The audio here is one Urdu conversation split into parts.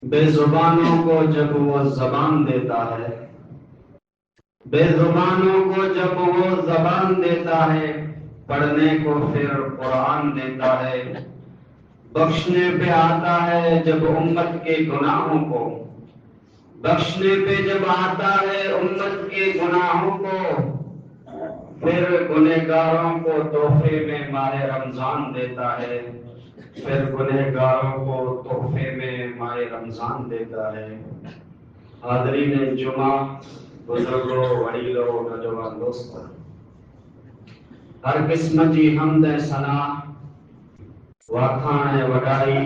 بے زبانوں کو جب وہ زبان دیتا ہے، بے زبانوں کو جب وہ زبان دیتا ہے، پڑھنے کو پھر قرآن دیتا ہے، بخشنے پہ آتا ہے جب امت کے گناہوں کو، بخشنے پہ جب آتا ہے امت کے گناہوں کو، پھر گنہگاروں کو تحفے میں ماہ رمضان دیتا ہے، پھر گنہگاروں کو تحفے میں ماہ رمضان دیتا ہے۔ حاضرین جمعہ، بزرگوں، وڈیروں، نوجوان دوستوں، ہر قسم جی حمد ثنا واخان وڈائی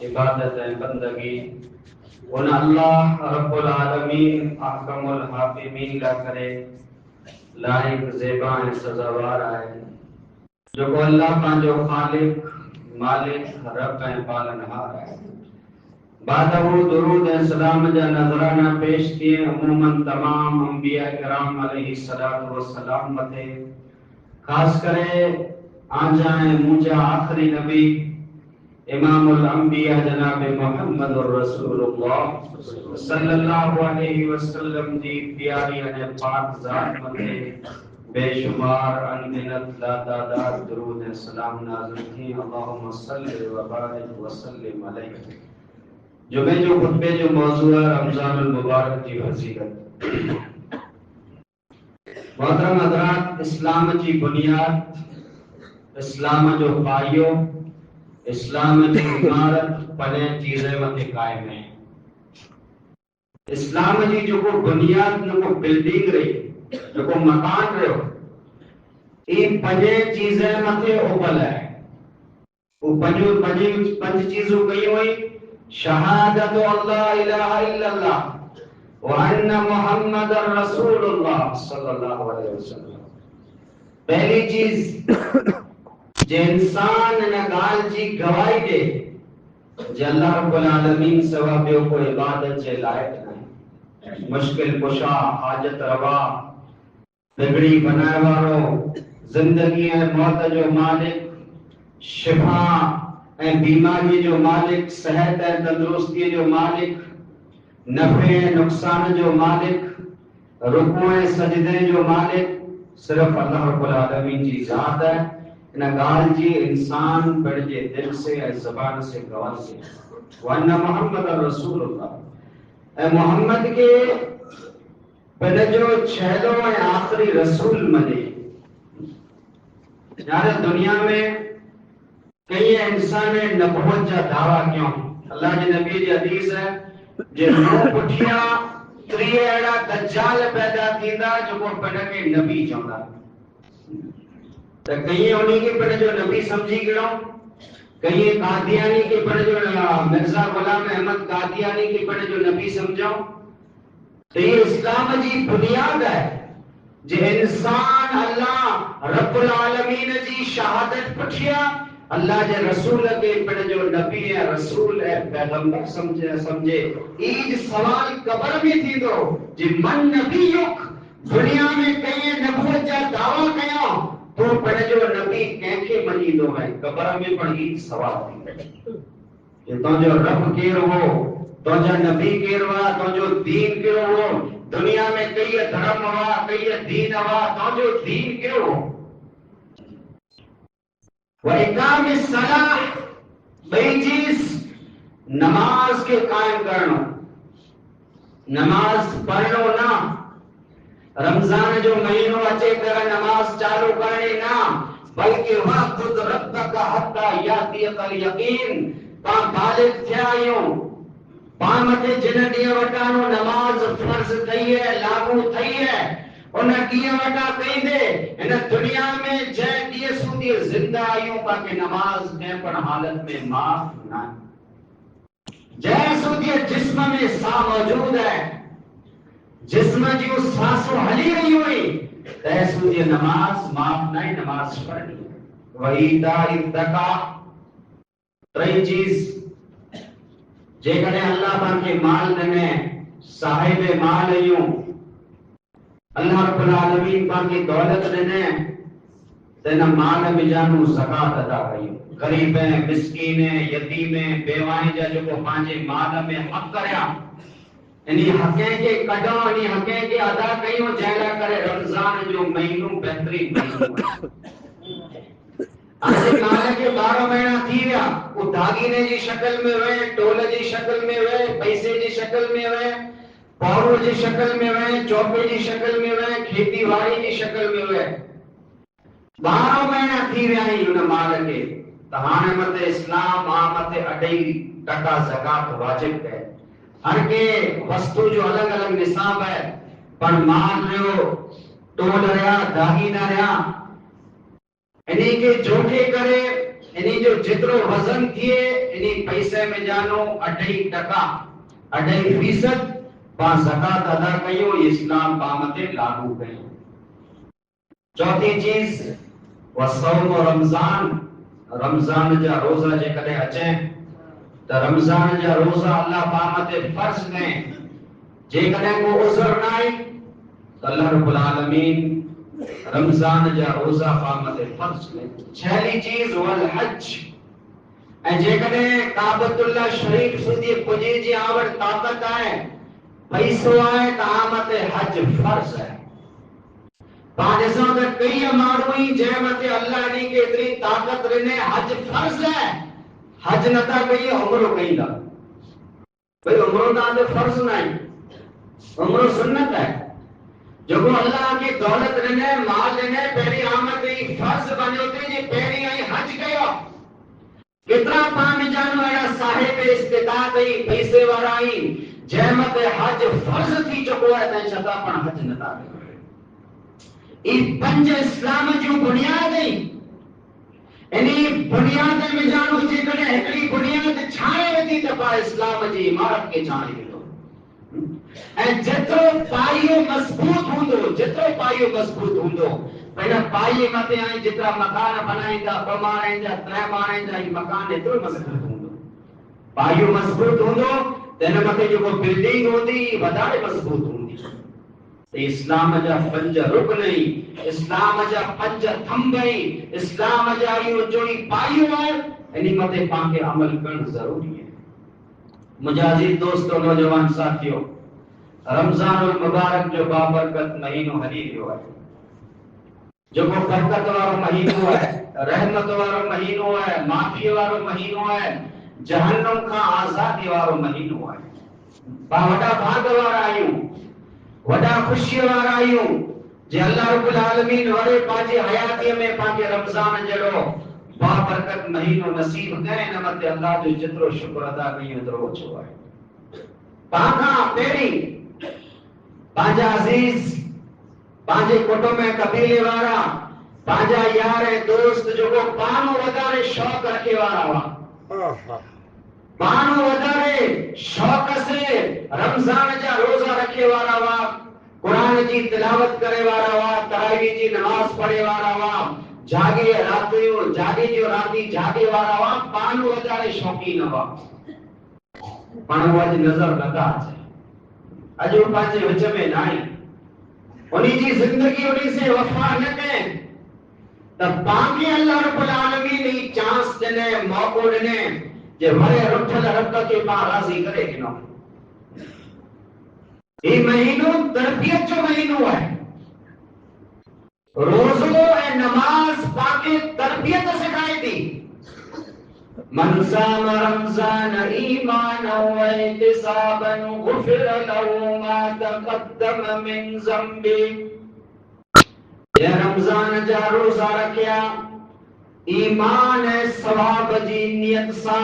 عبادت بندگی ان اللہ رب العالمین احکم الحاکمین کا کرے، لائق زیبان سزاوار آئے، جو کو اللہ کا جو خالق مالک رب پالنہار ہے۔ بعد وہ درود سلام جا نظرانہ پیش کیے عموماً تمام انبیاء کرام علیہ السلام متے، خاص کرے آجائیں مجھا آخری نبی امام الانبیاء جناب محمد رسول اللہ صلی اللہ علیہ وسلم دی پیاری انہیں پاک ذات متے بے شمار انگنت لاتعداد درود سلام نازل کی۔ اللہم صلی و بارک وسلم علیہ۔ جمعے جو خطبے جو موضوع ہے رمضان المبارک کی فضیلت۔ محترم حضرات، اسلام کی بنیاد، اسلام جو پائیو، اسلام کی عمارت پنے چیزیں مت قائم ہیں۔ اسلام کی جو کو بنیاد نہ کو بلڈنگ رہی، جو کو مکان رہو، یہ پنے چیزیں مت اوپل ہے۔ وہ پنج چیزوں کئی ہوئی، شہادت اللہ الہ الا اللہ وان محمد رسول اللہ صلی اللہ علیہ وسلم۔ پہلی چیز جو انسان نگال جی گواہی دے جو اللہ رب العالمین سوا بیو کو عبادت سے لائق نہیں، مشکل کشا، حاجت روا، بگڑی بنائے وارو، زندگی موت جو مالک، شفا اے بیماری جو مالک، صحت اے تندرستی جو مالک، نفع نقصان جو مالک، رکوع سجدے جو مالک صرف اللہ رب العالمین جی ذات ہے۔ نگال جی انسان بڑھ جے دل سے اے زبان سے گواہ سے وَأَنَّ محمد رسول اللہ، اے محمد کے پہلے جو چھیلو اے آخری رسول ملے۔ یار دنیا میں کئی انسان نبوت جا دعویٰ کیوں؟ اللہ جی نبی جی حدیث ہے جو نو پٹھیا تری ایڑا دجال پیدا کیدا جو کو پڑھ کے نبی چاہتا۔ تو کئی انہی کے پڑھ جو نبی سمجھی گڑوں، کئی قادیانی کے پڑھ جو مرزا غلام احمد قادیانی کے پڑھ جو نبی سمجھو۔ تو یہ اسلام جی بنیاد ہے جو انسان اللہ رب العالمین جی شہادت پٹھیا اللہ جے رسول کے پڑھ جو نبی ہے، رسول ہے، پیغمبر سمجھے۔ ایج سوال قبر میں تھی دو جی من نبیک، دنیا میں کئی نبوت جا دعویٰ کیا تو پڑھ جو نبی کینکے منی دو ہے، قبر میں پڑھی سوال تھی کہ تو جو رب کیر ہو، تو جو نبی کیر ہوا، تو جو دین کیر ہو، دنیا میں کئی دھرم ہوا، کئی دین ہوا، تو جو دین کیر ہو۔ وَإِقَامِ الصَّلَاةِ، بئی چیز نماز کے قائم کرنا، نماز پڑھنا نا، رمضان جو مہینوں اچے کر نماز چالو کرنے نا، بلکہ وَاعْبُدْ رَبَّكَ حَتَّى يَأْتِيَكَ الْيَقِينُ، پاں بالغ تھیا یوں، پاں متے جن ڈیئے وٹانو نماز فرض تھی ہے، لاگو تھی ہے، انہیں ڈیئے وٹا کہیں دے، انہیں دنیا میں جے ڈیئے سودی زندہ آئیوں پاکہ نماز میں پر حالت میں معاف نہ، جے سودی جسم میں سا موجود ہے، جسم جو سانسوں ہلی رہی ہوئی، تے سودی نماز معاف نہیں، نماز پڑھنی ہے۔ وَإِيتَاءِ الزَّکَاةِ، تری چیز جے کنے اللہ پاکے مال دنے صاحب مال ایوں، اللہ رب العالمین پاکی دولت دنے تین مال میں جانو زکات ادا کئی غریب مسکین یتیم بیوائیں جا جو پانچے مال میں حق کریا انہی حقیں کے کڈو انہی حقیں کے ادا کئیوں جیلا کرے رمضان جو مہینوں بہترین مہینوں آج مال کے 12 مہینہ تھی ویا وہ داگینے جی شکل میں وے ٹول جی شکل میں وے پیسے جی شکل میں وے پاور جی شکل میں وے چوپے جی شکل میں وے کھیتی باڑی جی شکل میں وے 12 مہینہ تھی ویا ان مال کے تہانے مت اسلام آمت اڈئی ٹکا زکات واجب ہے ہر کے وستو جو الگ الگ نصاب ہے پر مال جو ٹول رہا داغی نہ رہا انہی کے جوکے کرے انہی جو جترو وزن تھیے انہی پیسے میں جانو 2.5% 2.5% با زکات ادا کیوں اسلام بامت لاگو کیوں چوتھی چیز وصوم رمضان رمضان جا روزہ جے کدے اچیں تو رمضان جا روزہ اللہ بامت فرض میں جے کدے کو عذر نائی تو اللہ رب العالمین رمضان جا روزہ بامت فرض میں چھلی چیز والحج جے کدے کعبۃ اللہ شریف سدی پجی جی آور طاقت آئے پیسو آئے تو آمد حج فرض ہے پاکستان میں کئی ماروئی جہمت اللہ نے کے اتنی طاقت رہنے حج فرض ہے حج نتا کئی عمرو کئی دا بھئی عمرو دا دے فرض نہیں عمرو سنت ہے جو کو اللہ کی دولت رہنے مال رہنے پہلی آمد ای فرض بنے ہوتے جی پہلی آئی حج گیا کتنا پامی جانو ایڈا صاحب استطاعت ای پیسے ورائی جہمت حج فرض تھی چکو ہے تین شتا پر حج نتا کئی ای پنج اسلام جو بنیاد ہے انہی بنیاد میں جانو جی کنے ایکڑی بنیاد چھانے ویدی تپا اسلام جی عمارت کے چھانے ویدو جترو پائیو مضبوط ہوندو پہلا پائیے ماتے آئیں جترا مکان بنائیں دا پرمانیں دا ترمانیں دا یہ مکان اترو مضبوط ہوندو پائیو مضبوط ہوندو تینے ماتے جو کو بلڈنگ ہوندی ودائے مضبوط ہوندی اسلام جا پنج رکنئی اسلام جا پنج تھمبئی اسلام جا یہ جوڑی پائیو ہے انہی متے پانکے عمل کرن ضروری ہے مجازید دوستوں نوجوان ساتھیوں رمضان المبارک جو بابرکت مہینوں حلیلیو ہے جو کو برکت وارو مہینوں ہے رحمت وارو مہینوں ہے معافی وارو مہینوں ہے جہنم کا آزادی وارو مہینوں ہے باوٹا بھاگ وارا آئیوں وڈا خوشی وارا آئیوں جے اللہ رب العالمین وڑے پاجے حیاتی میں پاکے رمضان جڑو بابرکت مہینوں نصیب کرے نمت اللہ جو جترو شکر ادا کئی اترو چھو ہے پاکا پیری پانجا عزیز پانجے کٹو میں قبیلے وارا پانجا یار دوست جو کو پانو ودارے شوق رکھے وارا ہوا پانو ودارے شوق سے رمضان جا روزہ رکھے وارا ہوا قرآن جی تلاوت کرے وارا ہوا تراویح جی نماز پڑھے وارا ہوا جاگے راتی جاگے وارا ہوا پانو ودارے شوقین ہوا پانو اج نظر لگا ہے اجو پانچے وچ میں نائی انہی جی زندگی انہی سے وفا نہ کہیں تب باقی اللہ رب العالمین ہی چانس دنے موقع دنے جے مرے رٹھل رب کے پاں راضی کرے گنو یہ مہینوں تربیت جو مہینوں ہے روزوں اے نماز باقی تربیت سکھائی دی من صام رمضان ایمانا و احتسابا غفر له ما تقدم من ذنبه یہ رمضان جا روزہ رکھیا ایمان ثواب جی نیت سا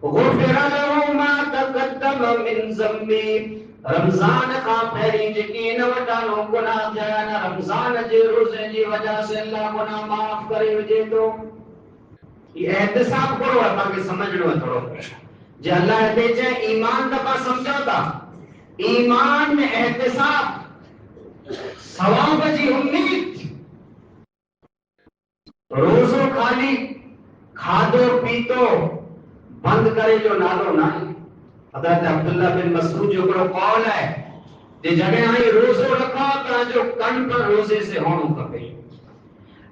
غفر له ما تقدم من ذنبه رمضان کا پہری جکی نوٹانو گناہ جانا رمضان جی روزے جی وجہ سے اللہ گناہ معاف کرے وجہ تو یہ احتساب کرو ہے تاکہ سمجھ لو ہے تھوڑا جی اللہ احتے چاہے ایمان دفعہ سمجھا تھا ایمان میں احتساب ثواب جی امید روزو خالی کھادو پیتو بند کرے جو نالو نائی حضرت عبداللہ بن مسعود جو کرو قول ہے جی جگہ آئی روزو رکھا تو جو کن پر روزے سے ہونوں کپے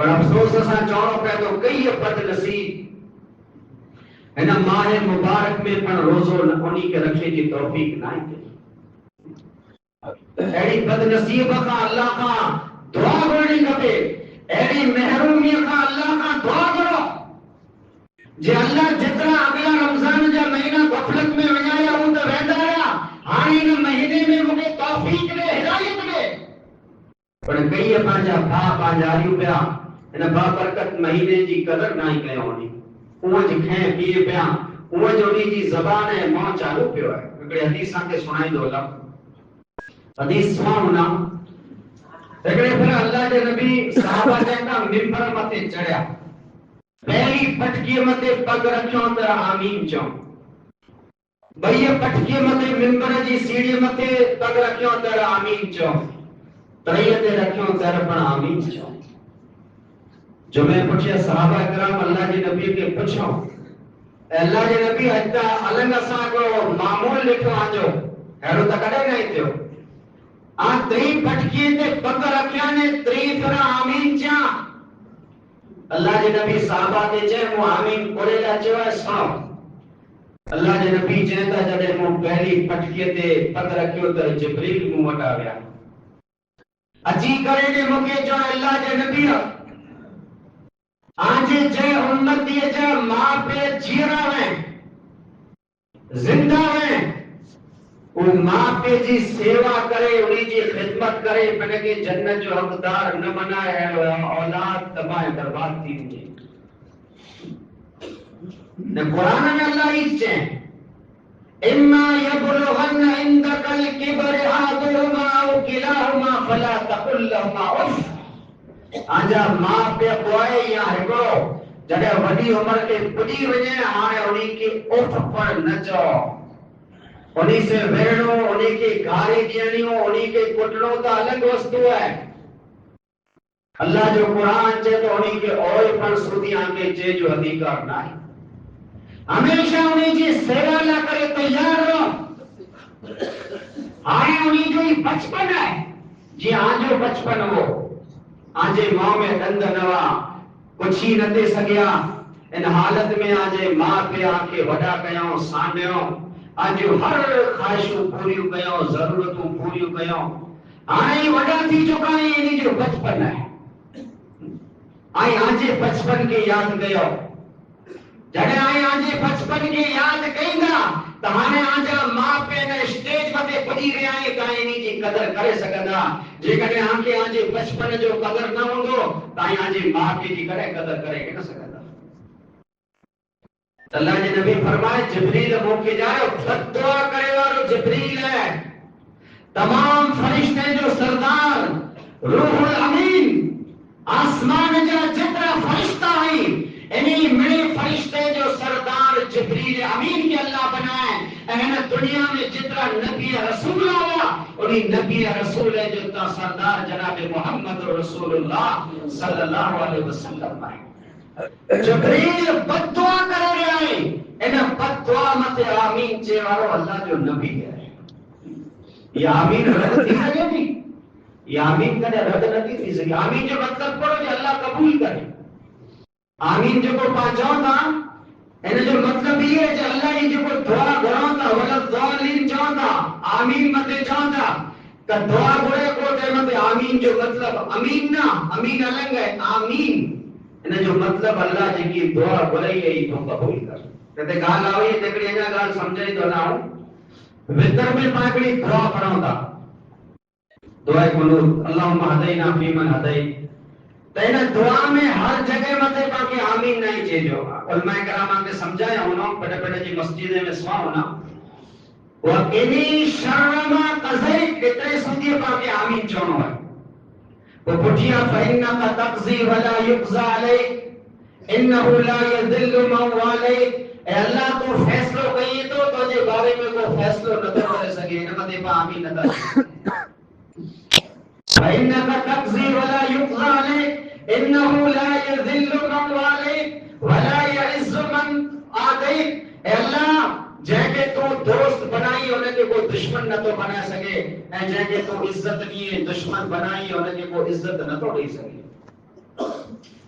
پر افسوس اساں چوڑو پہ تو کئی بد نصیب ان ماہ مبارک میں پن روزو انہی کے رکھے کی توفیق نہ ہے. ایڑی بد نصیب کا اللہ کا دعا کرنی کپے، ایڑی محرومی کا اللہ کا دعا کرو جے اللہ جتنا اگلا رمضان جا مہینہ غفلت میں ونجایا ہوں تو ویندا رہیا، ہاں ان مہینے میں مجھے توفیق دے، ہدایت دے. پر کئی پانجا بھا پانجاریوں پیا ان با برکت مہینے جی قدر نہ کیا ہونی، اونج کھیں پیے پیا، اونج انہی جی زبان ہے ماں چالو پیو ہے. ہکڑے حدیثاں کے سنائی دو لفظ حدیث سناؤنا. ہکڑے پھر اللہ کے نبی صحابہ جنگا ممبر متے چڑھیا، پہلی پٹکی متے پگ رکھیوں تے آمین چوں، بھئی پٹکی متے ممبر جی سیڑھی متے پگ رکھیوں تے آمین چوں، تریتے رکھیوں تے پن آمین چوں. جو میں پوچھیا صحابہ کرام اللہ کے نبی کے پوچھو اللہ کے نبی حتا النگ اساں کو معمول لکھو آجو ہیرو تا کڈے نہیں تھیو آ تری پٹکی تے پگ رکھیا نے تری پھر آمین چا. اللہ کے نبی صحابہ تے چے مو آمین کولے لا چوا سنو. اللہ کے نبی چیندا جڑے مو پہلی پٹکی تے پگ رکھیو تے جبریل مو وٹا ویا اچھی کرے نے موکے جو اللہ کے نبی آج جے امتی جے ماں پہ جیرا ہیں زندہ ہیں وہ ماں پہ جی سیوا کرے انہی جی خدمت کرے پنے کے جنت جو حقدار نہ بنائے اولاد تباہ برباد تھی مجھے. نہ قرآن میں اللہ اس چیں اما یبلغن عندک الکبر احدهما او کلاهما فلا تقل لهما اف. آجا ماں پہ کوئے یا ہکڑو جڑے وڈی عمر کے پڑی وجے ہاں انہی کی اف پر نہ چاؤ، انہی سے ویڑو، انہی کی گھاری دیانیوں، انہی کے کٹڑوں تا الگ وستو ہے. اللہ جو قرآن چے تو انہی کے اوئے پر سودی آنکے چے جو ادھیکار نہ ہے. ہمیشہ انہی جی سیوا نہ کرے تیار رہو. آئے انہی جو ہی بچپن ہے جی آن جو بچپن ہو آجے ماں میں دند نوا کچھ ہی نہ دے سکیا ان حالت میں آجے ماں پہ آکے وڈا کیاؤں سانیوں آج ہر خواہشوں پوریوں کیاؤں ضرورتوں پوریوں کیاؤں آئی وڈا تھی چکا ہے انہی جو بچپن ہے. آئی آجے بچپن کے یاد گئے جڑے آئے آجے بچپن کے یاد کہیں گا تمہارے آجا ماں پہ نہ اسٹیج متے پڑی رہے آئے کہیں نہیں جی قدر کرے سکتا جے کہنے آنکے آجے بچپن جو قدر نہ ہوں گو تائیں آجے ماں پہ جی کرے قدر کرے کہ نہ سکتا. اللہ نے نبی فرمائے جبریل موقع جائے بد دعا کرے والو جبریل ہے، تمام فرشتے جو سردار روح الامین آسمان جا جتنا فرشتہ ہیں انہی میرے فرشتے جو سردار جبریل امین کے اللہ بنائے اہم دنیا میں جتنا نبی رسول آیا انہی نبی رسول ہے جو تا سردار جناب محمد رسول اللہ صلی اللہ علیہ وسلم ہے. جبریل بد دعا کرے گئے آئے انہا بد دعا مت آمین چے وارو اللہ جو نبی ہے. یہ آمین رد تھی سکے بھی یہ آمین کا رد نہ تھی سکے. آمین جو مطلب پڑھو جو اللہ قبول کرے. آمین جو کو پانچاؤں تھا انہا جو مطلب یہ ہے جو اللہ ہی جو کو دعا گراؤں تھا ولد دعالین چاہوں تھا آمین متے چاہوں تھا کہ دعا گرے کو مت آمین جو مطلب امین نہ امین الگ ہے آمین انہا جو مطلب اللہ جی کی دعا گرے ہی تو قبول کر. کہتے گال آوئی تکڑی انہا گال سمجھائی تو نہ ہوں وطر میں پاکڑی دعا پڑھاؤں تھا دعائے قنوت اللہم ہدینا فیمن ہدیت تینا دعا میں ہر جگہ متے باقی آمین نہیں چیجو. علماء کرام آنکہ سمجھایا ہونا پڑے پڑے جی مسجدے میں سوا ہونا وَقِنِي شَرَّ مَا قَزَيْتْ کتنے سمجھے باقی آمین چونو ہے. وہ پٹھیا فَإِنَّكَ تَقْضِي وَلَا يُقْضَى عَلَيْكَ إِنَّهُ لَا يَذِلُّ مَنْ وَالَيْكَ. اے اللہ تو فیصلو کہی تو تجھے بارے میں کو فیصلو نہ کرے سکے نہ متے پا آمین نہ کرے. فَإِنَّكَ تَقْضِي وَلَا يُقْضَى عَلَيْكَ إِنَّهُ لَا يَذِلُّ مَنْ وَالَيْكَ وَلَا يَعِزُّ مَنْ عَادَيْكَ. اے اللہ جے کہ تو دوست بنائی انہیں کہ کوئی دشمن نہ تو بنا سکے اے جے کہ تو عزت نہیں دشمن بنائی انہیں کہ کوئی عزت نہ تو دے سکے.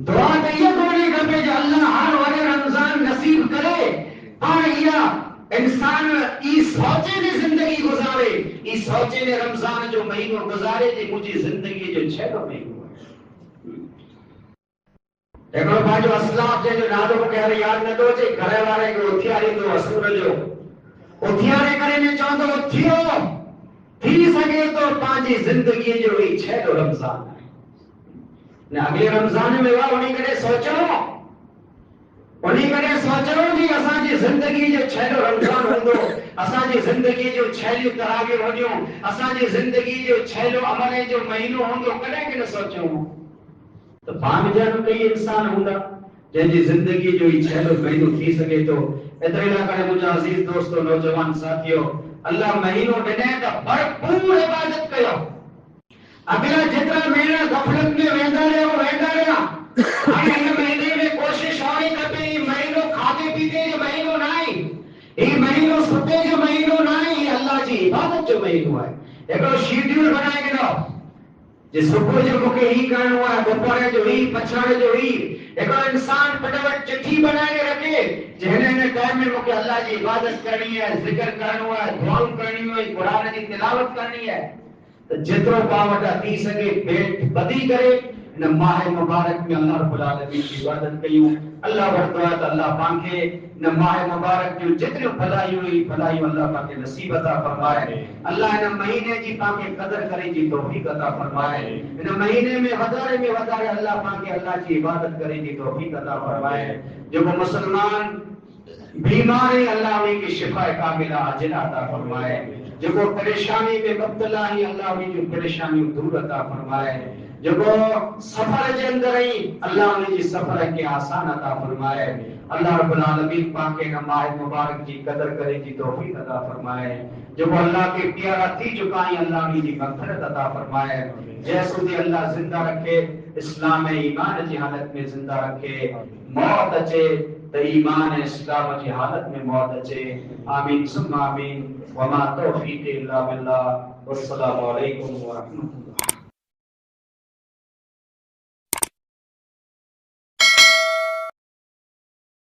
دعا تو یہ کرنی کھپے جو اللہ ہر وقت رمضان نصیب کرے اور یہ انسان ای سوچے نے زندگی گزارے، ای سوچے نے رمضان جو مہینوں گزارے جی مجھے زندگی جو 6 مہینوں ایکڑو باجو اسلاف جو نالو کہہ یاد نہ دو جی گھر والے کو اتھیاری تو اسور جو اتھیارے کرے نے چاہو تو اتھیو تھی سکے تو پانچی زندگی جو ہوئی 6 رمضان ہے نہ اگلے رمضان میں وہ انہیں کرے سوچو جی اساں جی زندگی جو 6 رمضان ہوندو اساں جی زندگی جو 6 تراوی ہوندیوں اساں جی زندگی جو 6 عمل جو مہینوں ہوندو کدے کہ نہ سوچو تو بام جان کئی انسان ہوندا جن جی زندگی جو 6 مہینوں تھی سکے تو اترے نہ کرے مجھا عزیز دوستو نوجوان ساتھیو اللہ مہینوں ڈنے تا بھرپور عبادت کیو اگلا جتنا مہینہ غفلت میں ویندا رہیا ہر ان مہینے میں کوشش ہونی کبھی مہینوں کھاتے پیتے جو مہینوں نہیں یہ مہینوں ستے جو مہینوں نہیں یہ اللہ جی عبادت جو مہینوں ہے ایک شیڈیول بنائے گا جی صبح جو مکے ہی کرنو ہے دوپہر جو ہی پچھاڑے جو ہی ایک انسان پٹوٹ چٹھی بنائے رکھے جہنے ٹائم میں مکے اللہ جی عبادت کرنی ہے ذکر کرنو ہے دعا کرنی ہے قرآن کی تلاوت کرنی ہے تو جترو پاوٹا تھی سکے پیٹ بدی کرے نہ ماہ مبارک میں اللہ رب العالمین کی عبادت کیوں اللہ ورطوات اللہ پانکھے نہ ماہ مبارک جو جتنے بھلائی ہوئی بھلائی اللہ پاکے نصیب عطا فرمائے اللہ ان مہینے جی پاکے قدر کرے جی توفیق عطا فرمائے ان مہینے میں ودارے اللہ پاکے اللہ کی عبادت کرے جی توفیق عطا فرمائے جو وہ مسلمان بیماری اللہ انہیں کی شفا کاملہ عاجلہ عطا فرمائے جو وہ پریشانی میں مبتلا ہی اللہ انہیں جو پریشانی دور عطا فرمائے جو وہ سفر کے اندر ہی اللہ انہیں جی سفر کے آسان عطا فرمائے اللہ رب العالمین پاکے نماز مبارک جی قدر کرے جی توفیق عطا فرمائے جو وہ اللہ کے پیارا تھی چکائیں اللہ انہیں جی مغفرت عطا فرمائے جیسو دی اللہ زندہ رکھے اسلام ایمان جی حالت میں زندہ رکھے موت اچے تو ایمان اسلام کی حالت میں موت اچے آمین ثم آمین وما توفیق الا باللہ والسلام علیکم ورحمۃ اللہ